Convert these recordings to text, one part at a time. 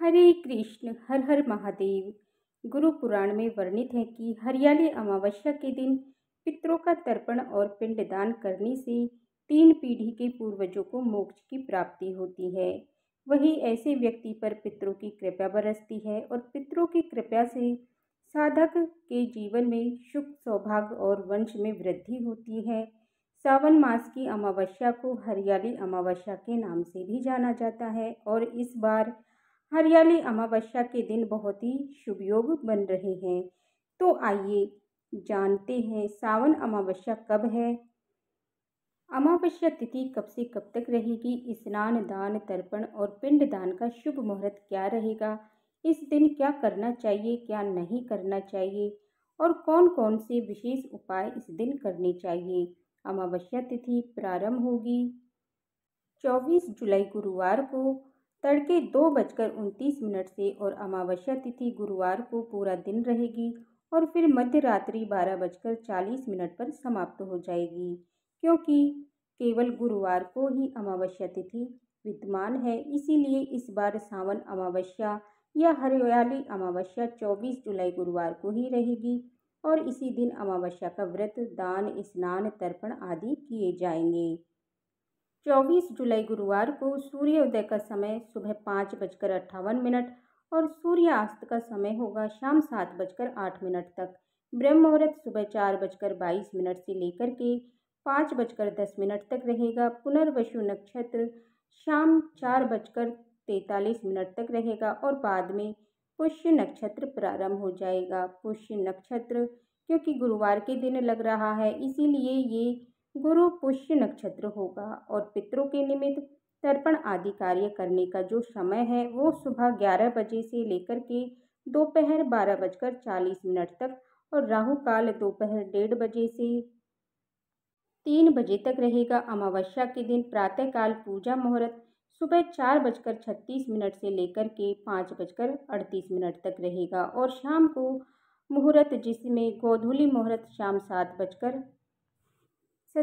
हरे कृष्ण हर हर महादेव। गुरु पुराण में वर्णित है कि हरियाली अमावस्या के दिन पितरों का तर्पण और पिंडदान करने से 3 पीढ़ी के पूर्वजों को मोक्ष की प्राप्ति होती है। वही ऐसे व्यक्ति पर पितरों की कृपा बरसती है और पितरों की कृपा से साधक के जीवन में सुख सौभाग्य और वंश में वृद्धि होती है। सावन मास की अमावस्या को हरियाली अमावस्या के नाम से भी जाना जाता है और इस बार हरियाली अमावस्या के दिन बहुत ही शुभ योग बन रहे हैं। तो आइए जानते हैं सावन अमावस्या कब है, अमावस्या तिथि कब से कब तक रहेगी, स्नान दान तर्पण और पिंड दान का शुभ मुहूर्त क्या रहेगा, इस दिन क्या करना चाहिए क्या नहीं करना चाहिए और कौन कौन से विशेष उपाय इस दिन करने चाहिए। अमावस्या तिथि प्रारंभ होगी 24 जुलाई गुरुवार को तड़के 2:29 से और अमावस्या तिथि गुरुवार को पूरा दिन रहेगी और फिर मध्य रात्रि 12:40 पर समाप्त हो जाएगी, क्योंकि केवल गुरुवार को ही अमावस्या तिथि विद्यमान है। इसीलिए इस बार सावन अमावस्या या हरियाली अमावस्या 24 जुलाई गुरुवार को ही रहेगी और इसी दिन अमावस्या का व्रत दान स्नान तर्पण आदि किए जाएंगे। 24 जुलाई गुरुवार को सूर्योदय का समय सुबह 5:58 और सूर्यास्त का समय होगा शाम 7:08 तक। ब्रह्म मुहूर्त सुबह 4:22 से लेकर के 5:10 तक रहेगा। पुनर्वसु नक्षत्र शाम 4:43 तक रहेगा और बाद में पुष्य नक्षत्र प्रारंभ हो जाएगा। पुष्य नक्षत्र क्योंकि गुरुवार के दिन लग रहा है, इसीलिए ये गुरु पुष्य नक्षत्र होगा और पितरों के निमित्त तर्पण आदि कार्य करने का जो समय है वो सुबह 11 बजे से लेकर के दोपहर 12:40 तक और राहु काल दोपहर 1:30 बजे से 3 बजे तक रहेगा। अमावस्या के दिन प्रातःकाल पूजा मुहूर्त सुबह 4:36 से लेकर के 5:38 तक रहेगा और शाम को मुहूर्त जिसमें गोधूली मुहूर्त शाम 7:17 से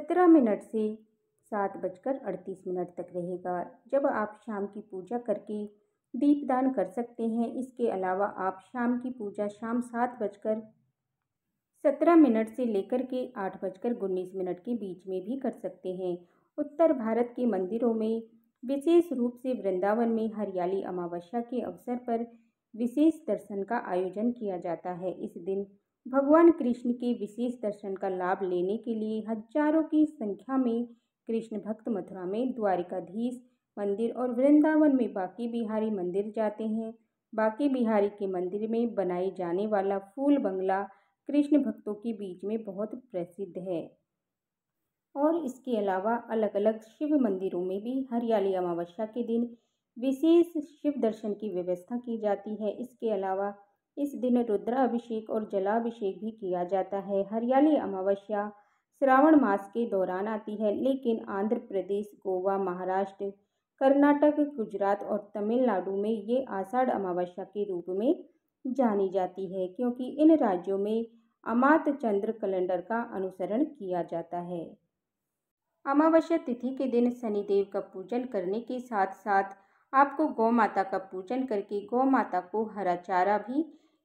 7:38 तक रहेगा, जब आप शाम की पूजा करके दीपदान कर सकते हैं। इसके अलावा आप शाम की पूजा शाम 7:17 से लेकर के 8:19 के बीच में भी कर सकते हैं। उत्तर भारत के मंदिरों में विशेष रूप से वृंदावन में हरियाली अमावस्या के अवसर पर विशेष दर्शन का आयोजन किया जाता है। इस दिन भगवान कृष्ण के विशेष दर्शन का लाभ लेने के लिए हजारों की संख्या में कृष्ण भक्त मथुरा में द्वारिकाधीश मंदिर और वृंदावन में बांके बिहारी मंदिर जाते हैं। बांके बिहारी के मंदिर में बनाई जाने वाला फूल बंगला कृष्ण भक्तों के बीच में बहुत प्रसिद्ध है और इसके अलावा अलग अलग शिव मंदिरों में भी हरियाली अमावस्या के दिन विशेष शिव दर्शन की व्यवस्था की जाती है। इसके अलावा इस दिन रुद्राभिषेक और जलाभिषेक भी किया जाता है। हरियाली अमावस्या श्रावण मास के दौरान आती है, लेकिन आंध्र प्रदेश, गोवा, महाराष्ट्र, कर्नाटक, गुजरात और तमिलनाडु में ये आषाढ़ अमावस्या के रूप में जानी जाती है, क्योंकि इन राज्यों में अमात चंद्र कैलेंडर का अनुसरण किया जाता है। अमावस्या तिथि के दिन शनिदेव का पूजन करने के साथ साथ आपको गौ माता का पूजन करके गौ माता को हरा चारा भी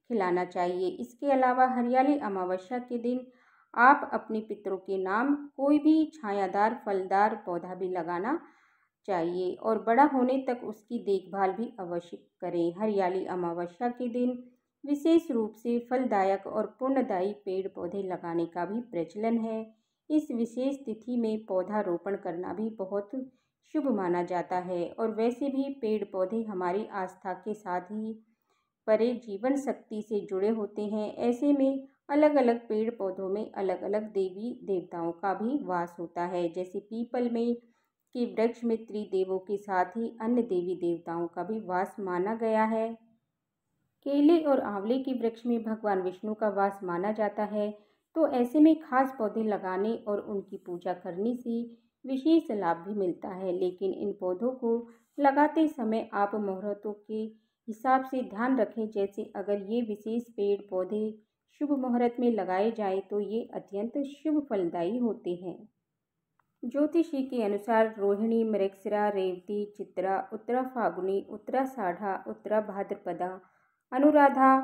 खिलाना चाहिए। इसके अलावा हरियाली अमावस्या के दिन आप अपने पितरों के नाम कोई भी छायादार फलदार पौधा भी लगाना चाहिए और बड़ा होने तक उसकी देखभाल भी अवश्य करें। हरियाली अमावस्या के दिन विशेष रूप से फलदायक और पुण्यदायी पेड़ पौधे लगाने का भी प्रचलन है। इस विशेष तिथि में पौधारोपण करना भी बहुत शुभ माना जाता है और वैसे भी पेड़ पौधे हमारी आस्था के साथ ही परे जीवन शक्ति से जुड़े होते हैं। ऐसे में अलग अलग पेड़ पौधों में अलग अलग देवी देवताओं का भी वास होता है। जैसे पीपल में के वृक्ष में त्रिदेवों के साथ ही अन्य देवी देवताओं का भी वास माना गया है। केले और आंवले के वृक्ष में भगवान विष्णु का वास माना जाता है। तो ऐसे में खास पौधे लगाने और उनकी पूजा करने से विशेष लाभ भी मिलता है, लेकिन इन पौधों को लगाते समय आप मुहूर्तों के हिसाब से ध्यान रखें। जैसे अगर ये विशेष पेड़ पौधे शुभ मुहूर्त में लगाए जाएं तो ये अत्यंत शुभ फलदायी होते हैं। ज्योतिषी के अनुसार रोहिणी, मृगशिरा, रेवती, चित्रा, उत्तरा फाल्गुनी, उत्तराषाढ़ा, उत्तरा भाद्रपदा, अनुराधा,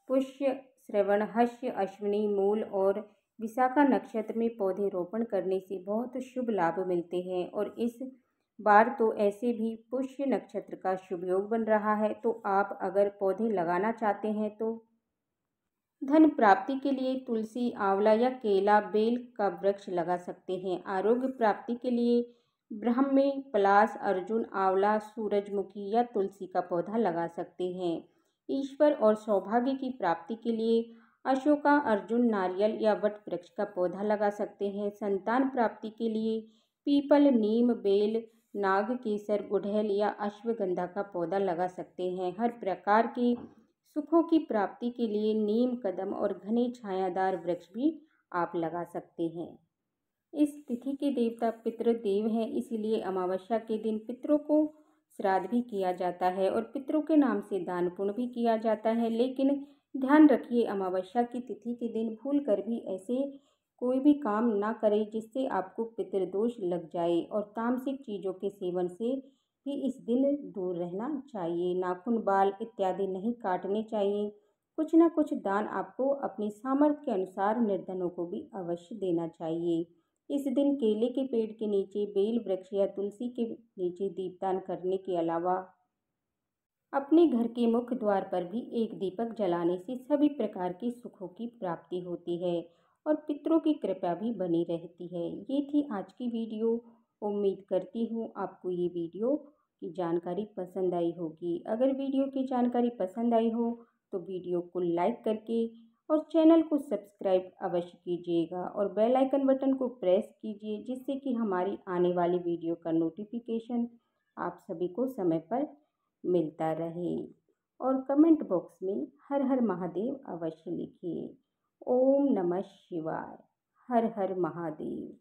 पुष्य, श्रवण, हस्य, अश्विनी, मूल और विशाखा नक्षत्र में पौधे रोपण करने से बहुत शुभ लाभ मिलते हैं। और इस बार तो ऐसे भी पुष्य नक्षत्र का शुभ योग बन रहा है, तो आप अगर पौधे लगाना चाहते हैं तो धन प्राप्ति के लिए तुलसी, आंवला या केला, बेल का वृक्ष लगा सकते हैं। आरोग्य प्राप्ति के लिए ब्राह्मी, पलाश, अर्जुन, आंवला, सूरजमुखी या तुलसी का पौधा लगा सकते हैं। ईश्वर और सौभाग्य की प्राप्ति के लिए अशोका, अर्जुन, नारियल या वट वृक्ष का पौधा लगा सकते हैं। संतान प्राप्ति के लिए पीपल, नीम, बेल, नाग केसर, गुड़हल या अश्वगंधा का पौधा लगा सकते हैं। हर प्रकार के सुखों की प्राप्ति के लिए नीम, कदम और घने छायादार वृक्ष भी आप लगा सकते हैं। इस तिथि के देवता पितृदेव हैं, इसीलिए अमावस्या के दिन पितरों को श्राद्ध भी किया जाता है और पितरों के नाम से दान पुण्य भी किया जाता है। लेकिन ध्यान रखिए, अमावस्या की तिथि के दिन भूल कर भी ऐसे कोई भी काम ना करें जिससे आपको पितृदोष लग जाए। और तामसिक चीज़ों के सेवन से भी इस दिन दूर रहना चाहिए। नाखून, बाल इत्यादि नहीं काटने चाहिए। कुछ न कुछ दान आपको अपनी सामर्थ्य के अनुसार निर्धनों को भी अवश्य देना चाहिए। इस दिन केले के पेड़ के नीचे, बेल वृक्ष या तुलसी के नीचे दीपदान करने के अलावा अपने घर के मुख्य द्वार पर भी एक दीपक जलाने से सभी प्रकार के सुखों की प्राप्ति होती है और पितरों की कृपा भी बनी रहती है। ये थी आज की वीडियो। उम्मीद करती हूँ आपको ये वीडियो की जानकारी पसंद आई होगी। अगर वीडियो की जानकारी पसंद आई हो तो वीडियो को लाइक करके और चैनल को सब्सक्राइब अवश्य कीजिएगा और बेल आइकन बटन को प्रेस कीजिए, जिससे कि हमारी आने वाली वीडियो का नोटिफिकेशन आप सभी को समय पर मिलता रहे। और कमेंट बॉक्स में हर हर महादेव अवश्य लिखिए। ओम नमः शिवाय। हर हर महादेव।